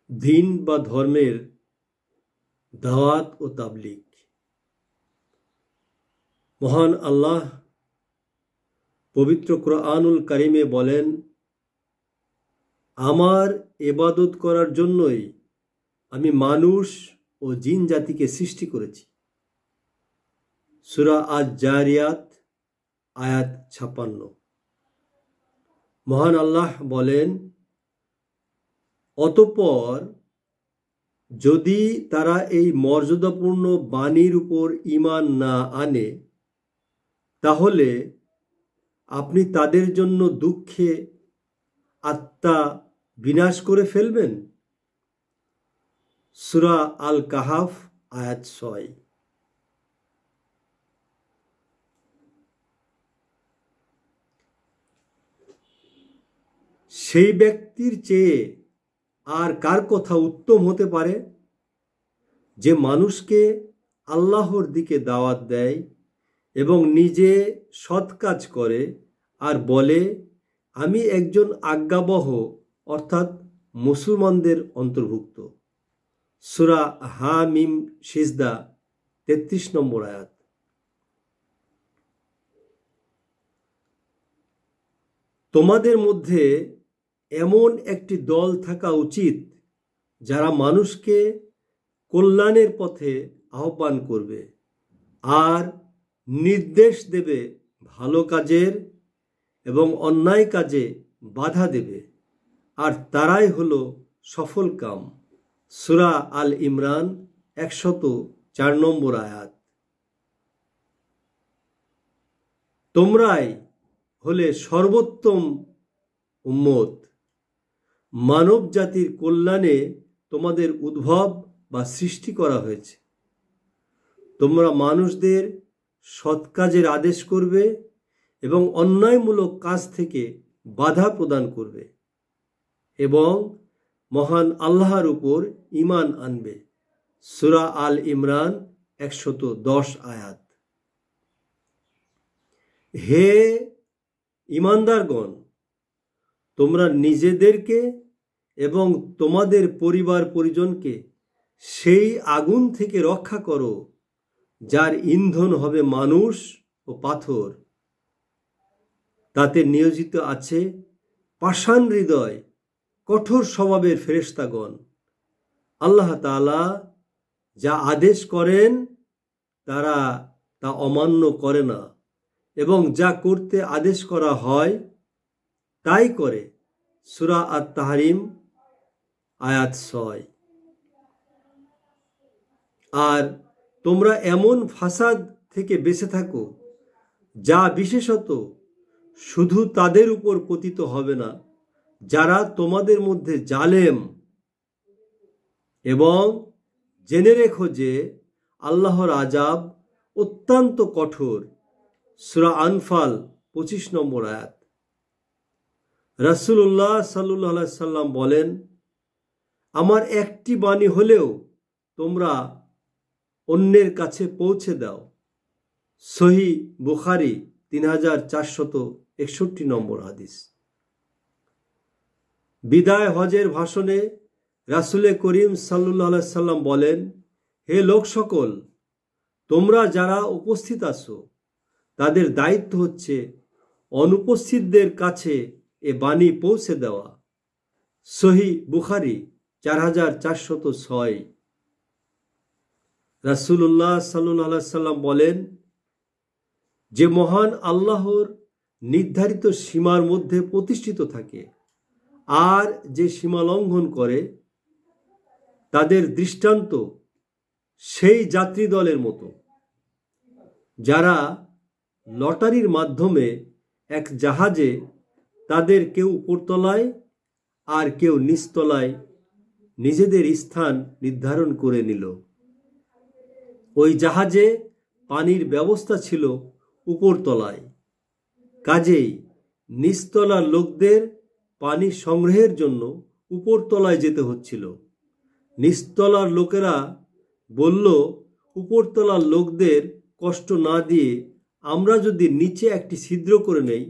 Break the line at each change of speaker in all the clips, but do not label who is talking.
দিন বা ধর্মের দাওয়াত ও তাবলীগ। মহান আল্লাহ পবিত্র কোরআনুল কারিমে বলেন, আমার ইবাদত করার জন্যই আমি মানুষ ও জিন জাতিকে সৃষ্টি করেছি। সূরা আজ-জারিয়াত আয়াত ৫৬। মহান আল্লাহ বলেন, অতঃপর যদি তারা এই মর্যাদাপূর্ণ বাণীর উপর ঈমান না আনে, তাহলে আপনি তাদের জন্য দুঃখে আত্মা বিনাশ করে ফেলবেন। সূরা আল কাহাফ আয়াত ৬। সেই ব্যক্তির চেয়ে আর কার কথা উত্তম হতে পারে, যে মানুষকে আল্লাহর দিকে দাওয়াত দেয় এবং নিজে সৎ কাজ করে আর বলে, আমি একজন আজ্ঞাবহ অর্থাৎ মুসলমানদের অন্তর্ভুক্ত। সূরা হামিম সিজদা ৩৩ নম্বর আয়াত। তোমাদের মধ্যে এমন একটি দল থাকা উচিত যারা মানুষকে কল্যাণের পথে আহ্বান করবে আর নির্দেশ দেবে ভালো কাজের এবং অন্যায় কাজে বাধা দেবে, আর তারাই হলো সফল কাম। সূরা আল ইমরান ১০৪ নম্বর আয়াত। তোমরাই হলে সর্বোত্তম উম্মত। মানব জাতির কল্যাণে তোমাদের উদ্ভব বা সৃষ্টি করা হয়েছে। তোমরা মানুষদের সৎ কাজের আদেশ করবে এবং অন্যায়মূলক কাজ থেকে বাধা প্রদান করবে এবং মহান আল্লাহর উপর ঈমান আনবে। সূরা আল ইমরান ১১০ আয়াত। হে ঈমানদারগণ, তোমরা নিজেদেরকে এবং তোমাদের পরিবার পরিজনকে সেই আগুন থেকে রক্ষা করো যার ইন্ধন হবে মানুষ ও পাথর। তাতে নিয়োজিত আছে পাষাণ হৃদয়, কঠোর স্বভাবের ফেরেশতাগণ। আল্লাহ তাআলা যা আদেশ করেন তারা তা অমান্য করে না এবং যা করতে আদেশ করা হয় তাই করে। সূরা আত-তাহরিম আয়াত ৬। আর তোমরা এমন ফাসাদ থেকে বেঁচে থাকো যা বিশেষত শুধু তাদের উপর পতিত হবে না যারা তোমাদের মধ্যে জালেম, এবং জেনে রেখো যে আল্লাহর আযাব অত্যন্ত কঠোর। সূরা আনফাল ২৫ নম্বর আয়াত। রাসূলুল্লাহ সাল্লাল্লাহু আলাইহি সাল্লাম বলেন, আমার একটি বাণী হলেও তোমরা অন্যের কাছে পৌঁছে দাও। সহিহ বুখারী ৩৪৬১ নম্বর হাদিস। বিদায় হজের ভাষণে রাসূল করিম সাল্লাল্লাহু আলাইহি সাল্লাম বলেন, হে লোক সকল, তোমরা যারা উপস্থিত আছো তাদের দায়িত্ব হচ্ছে অনুপস্থিতদের কাছে এ বাণী পৌঁছে দেওয়া। সহিহ বুখারী ৪৪০৬। রাসূলুল্লাহ সাল্লাল্লাহু আলাইহি সাল্লাম বলেন, যে মহান আল্লাহর নির্ধারিত সীমার মধ্যে প্রতিষ্ঠিত থাকে আর যে সীমা লঙ্ঘন করে, তাদের দৃষ্টান্ত সেই যাত্রী দলের মতো যারা লটারির মাধ্যমে এক জাহাজে তাদের কেউ উপরতলায় আর কেউ নিচতলায় নিজেদের স্থান নির্ধারণ করে নিল। ওই জাহাজে পানির ব্যবস্থা ছিল উপরতলায়, কাজেই নিচতলার লোকদের পানি সংগ্রহের জন্য উপরতলায় যেতে হচ্ছিল। নিচতলার লোকেরা বলল, উপরতলার লোকদের কষ্ট না দিয়ে আমরা যদি নিচে একটি ছিদ্র করে নেই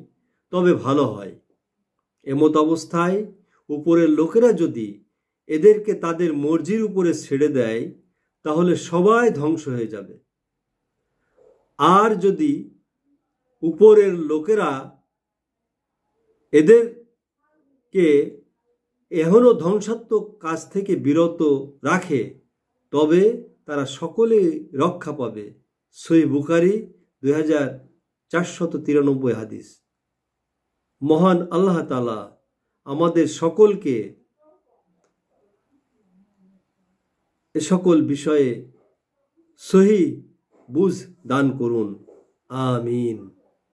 তবে ভালো হয়। এমত অবস্থায় উপরের লোকেরা যদি এদেরকে তাদের মর্জির উপরে ছেড়ে দেয়, তাহলে সবাই ধ্বংস হয়ে যাবে। আর যদি উপরের লোকেরা এদেরকে এখনো ধ্বংসাত্মক কাজ থেকে বিরত রাখে, তবে তারা সকলে রক্ষা পাবে। সহিহ বুখারী 2493 হাদিস। মহান আল্লাহ তাআলা আমাদের সকলকে এ সকল বিষয়ে সহি বুঝ দান করুন। আমিন।